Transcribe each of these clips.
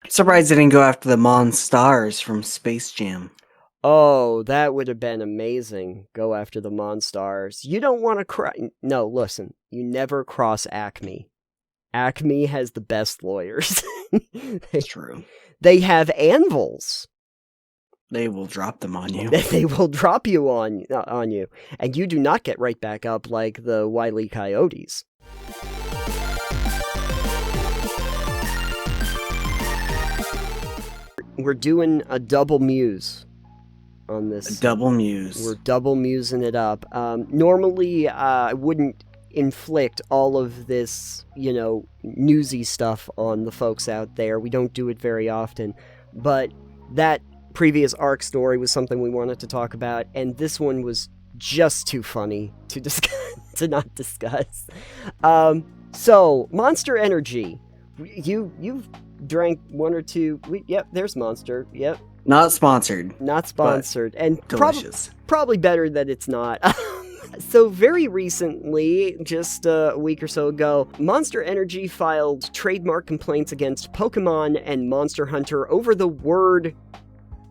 Surprised they didn't go after the Monstars from Space Jam. Oh, that would have been amazing. Go after the Monstars. You don't want to No, listen. You never cross Acme. Acme has the best lawyers. It's true. They have anvils. They will drop them on you. They will drop you on you. And you do not get right back up like the Wile E. Coyotes. We're doing a double Muse on this. A double Muse. We're double musing it up. Normally, I wouldn't inflict all of this, newsy stuff on the folks out there. We don't do it very often. But that previous ARC story was something we wanted to talk about, and this one was just too funny to discuss, to not discuss. So, Monster Energy. You've drank one or two. Yep, there's Monster. Yep. Not sponsored. Not sponsored. And delicious. Probably better that it's not. So very recently, just a week or so ago, Monster Energy filed trademark complaints against Pokemon and Monster Hunter over the word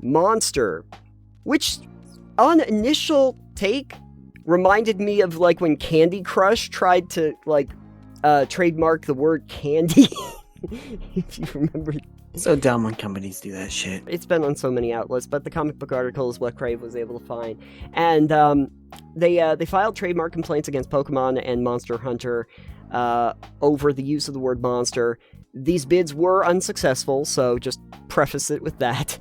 monster, which on initial take reminded me of like when Candy Crush tried to trademark the word candy. If you remember. So dumb when companies do that shit. It's been on so many outlets, but the comic book article is what Crave was able to find. And they filed trademark complaints against Pokemon and Monster Hunter over the use of the word monster. These bids were unsuccessful, so just preface it with that.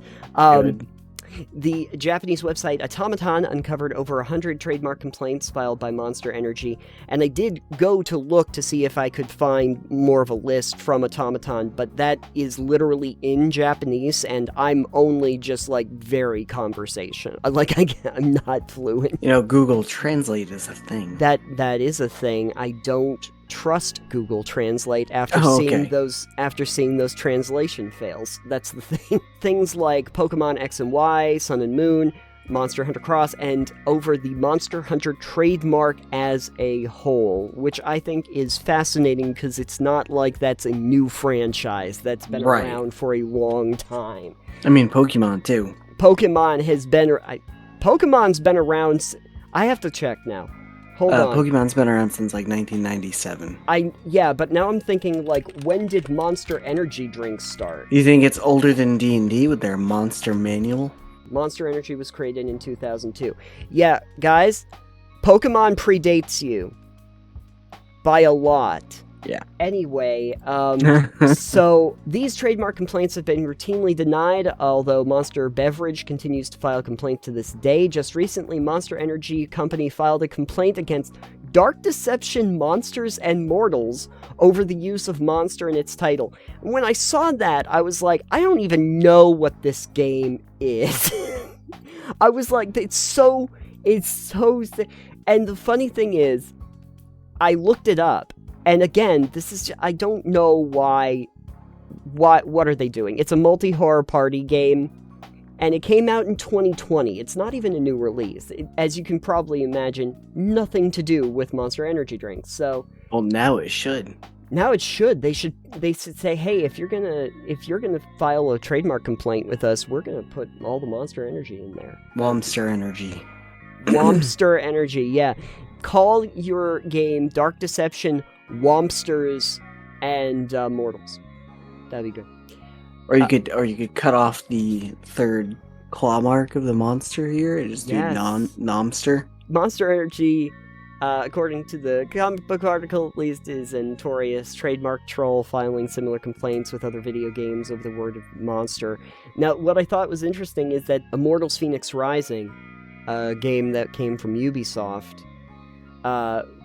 The Japanese website Automaton uncovered over 100 trademark complaints filed by Monster Energy, and I did go to look to see if I could find more of a list from Automaton, but that is literally in Japanese, and I'm only just, very conversational. I'm not fluent. Google Translate is a thing. That is a thing. I don't trust Google Translate after seeing those translation fails. That's the thing. Things like Pokemon X and Y, Sun and Moon, Monster Hunter Cross, and over the Monster Hunter trademark as a whole, which I think is fascinating because it's not like that's a new franchise that's been around for a long time. I mean, Pokemon too. Pokemon's been around. I have to check now. Hold on. Pokemon's been around since 1997. But now I'm thinking when did Monster Energy drinks start? You think it's older than D&D with their Monster Manual? Monster Energy was created in 2002. Yeah, guys, Pokemon predates you by a lot. Yeah. Anyway, so these trademark complaints have been routinely denied, although Monster Beverage continues to file complaints to this day. Just recently, Monster Energy Company filed a complaint against Dark Deception Monsters and Mortals over the use of monster in its title. And when I saw that, I was like, I don't even know what this game is. I was like, it's so... And the funny thing is, I looked it up. And again, I don't know what are they doing? It's a multi-horror party game, and it came out in 2020. It's not even a new release. As you can probably imagine, nothing to do with Monster Energy drinks, so... Well, now it should. Now it should. They should say, hey, if you're gonna file a trademark complaint with us, we're gonna put all the Monster Energy in there. Monster Energy. Monster Energy, yeah. Call your game Dark Deception Wompsters and Mortals. That'd be good. Or you could cut off the third claw mark of the monster here and just do Nomster. Monster Energy, according to the comic book article at least, is a notorious trademark troll filing similar complaints with other video games over the word of monster. Now, what I thought was interesting is that Immortals Fenyx Rising, a game that came from Ubisoft,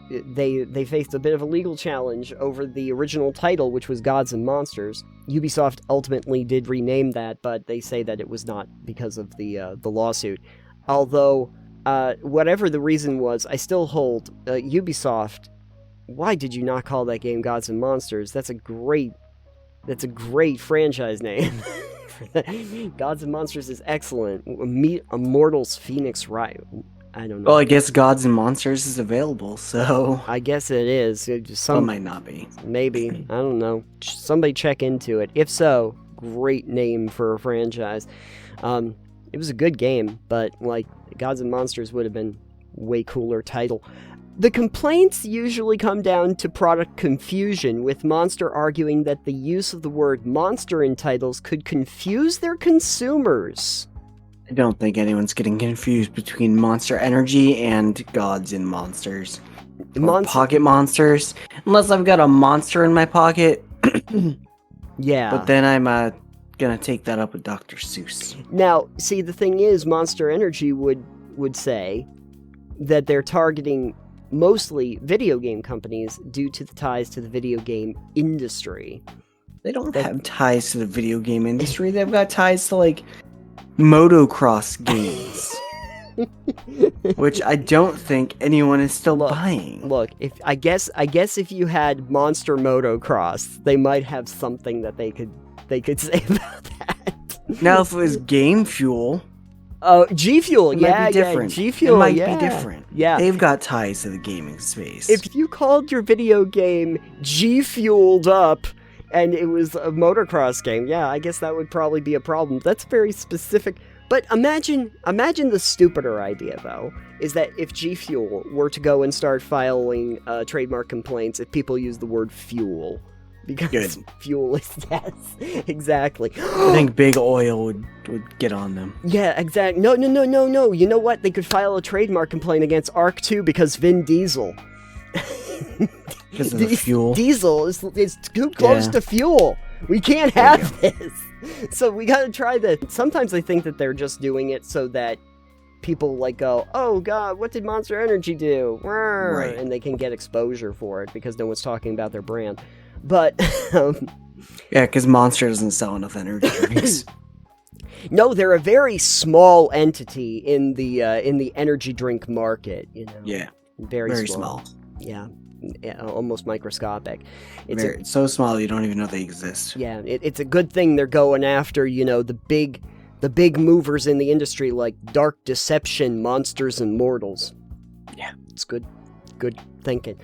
they faced a bit of a legal challenge over the original title, which was Gods and Monsters. Ubisoft ultimately did rename that, but they say that it was not because of the lawsuit. Although, whatever the reason was, I still hold Ubisoft. Why did you not call that game Gods and Monsters? That's a great franchise name. Gods and Monsters is excellent. Immortals Fenyx Rising. I don't know. Well, I guess Gods and Monsters is available, so... I guess it is. Some might not be. Maybe. I don't know. Somebody check into it. If so, great name for a franchise. It was a good game, but like Gods and Monsters would have been way cooler title. The complaints usually come down to product confusion, with Monster arguing that the use of the word monster in titles could confuse their consumers. I don't think anyone's getting confused between Monster Energy and Gods and Monsters. Or Pocket Monsters. Unless I've got a monster in my pocket. Yeah. But then I'm gonna take that up with Dr. Seuss. Now, see, the thing is, Monster Energy would say that they're targeting mostly video game companies due to the ties to the video game industry. They don't have ties to the video game industry. They've got ties to, like, motocross games. Which I don't think anyone is still buying. Look, I guess if you had Monster Motocross, they might have something that they could say about that. Now, if it was Game Fuel... G Fuel, yeah, G Fuel, it might be different. Yeah, they've got ties to the gaming space. If you called your video game G Fueled Up, and it was a motocross game, yeah, I guess that would probably be a problem. That's very specific. But imagine the stupider idea, though, is that if G Fuel were to go and start filing trademark complaints if people use the word fuel. Because fuel is, yes, exactly. I think Big Oil would get on them. Yeah, exactly. No. You know what? They could file a trademark complaint against Arc 2 because Vin Diesel. Because of the fuel. Diesel is too close to fuel. We can't have this. So we gotta try that. Sometimes I think that they're just doing it so that people like go, oh god, what did Monster Energy do? Right. And they can get exposure for it because no one's talking about their brand. But yeah, because Monster doesn't sell enough energy drinks. No, they're a very small entity in the energy drink market. You know. Yeah. Very small. Yeah, almost microscopic. It's so small you don't even know they exist. Yeah, it's a good thing they're going after the big movers in the industry like Dark Deception, Monsters, and Mortals. Yeah, it's good thinking.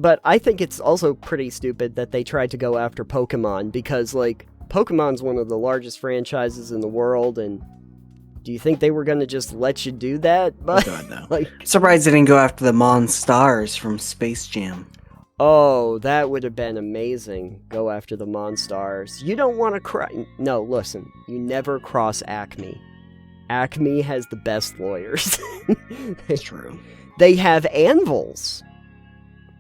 But I think it's also pretty stupid that they tried to go after Pokemon, because, like, Pokemon's one of the largest franchises in the world, and do you think they were going to just let you do that? But, oh god, no. Like, surprised they didn't go after the Monstars from Space Jam. Oh, that would have been amazing. Go after the Monstars. You don't want to No, listen. You never cross Acme. Acme has the best lawyers. It's true. They have anvils.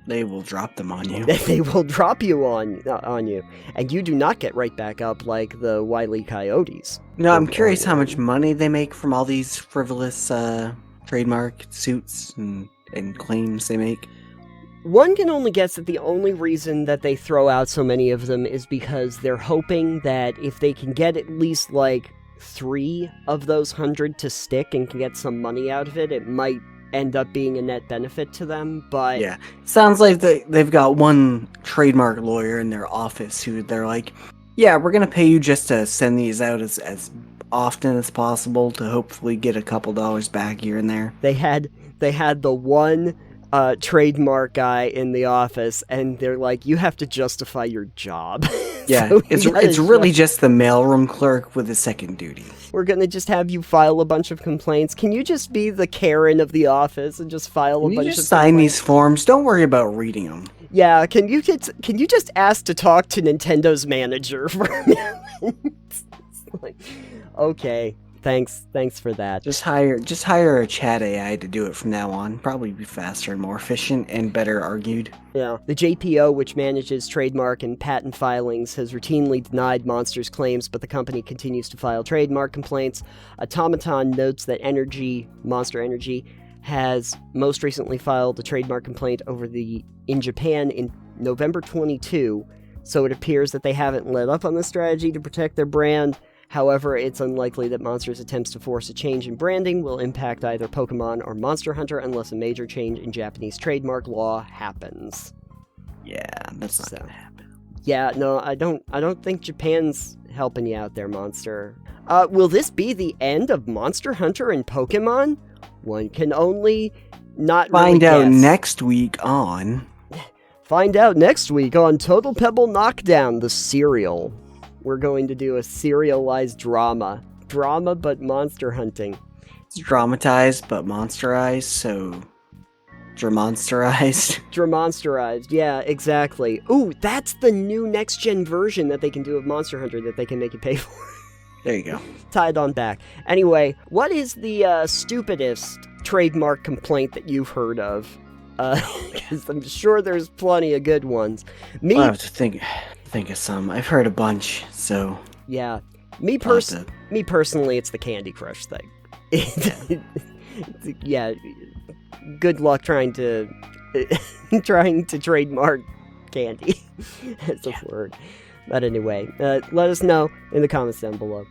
They will drop them on you. They will drop you on you. And you do not get right back up like the Wile E. Coyotes. No, I'm curious how much money they make from all these frivolous trademark suits and claims they make. One can only guess that the only reason that they throw out so many of them is because they're hoping that if they can get at least, like, 3 of those 100 to stick and can get some money out of it, it might end up being a net benefit to them, but... Yeah, sounds like they've got one trademark lawyer in their office who they're like, yeah, we're gonna pay you just to send these out as often as possible to hopefully get a couple dollars back here and there. They had the one trademark guy in the office, and they're like, you have to justify your job. Yeah, so it's really just the mailroom clerk with a second duty. We're gonna just have you file a bunch of complaints. Can you just be the Karen of the office and just file a bunch of complaints? Sign these forms. Don't worry about reading them. Yeah, can you just ask to talk to Nintendo's manager for a minute? Like, okay. Thanks for that. Just hire a chat AI to do it from now on. Probably be faster and more efficient and better argued. Yeah. The JPO, which manages trademark and patent filings, has routinely denied Monster's claims, but the company continues to file trademark complaints. Automaton notes that Monster Energy, has most recently filed a trademark complaint in Japan in November 22, so it appears that they haven't let up on the strategy to protect their brand. However, it's unlikely that Monster's attempts to force a change in branding will impact either Pokemon or Monster Hunter unless a major change in Japanese trademark law happens. Yeah, that's not gonna happen. Yeah, no, I don't think Japan's helping you out there, Monster. Will this be the end of Monster Hunter and Pokemon? One can only not find really out guess. Next week on Find out next week on Total Pebble Knockdown, the serial. we're going to do a serialized drama. Drama, but monster hunting. It's dramatized but monsterized, so Dramonsterized. Dramonsterized, yeah, exactly. Ooh, that's the new next-gen version that they can do of Monster Hunter that they can make you pay for. There you go. Tied on back. Anyway, what is the stupidest trademark complaint that you've heard of? Because I'm sure there's plenty of good ones. I'll have to think of some. I've heard a bunch, so... Yeah. Me personally, it's the Candy Crush thing. Yeah. Good luck trying to trademark candy as a word. But anyway, let us know in the comments down below.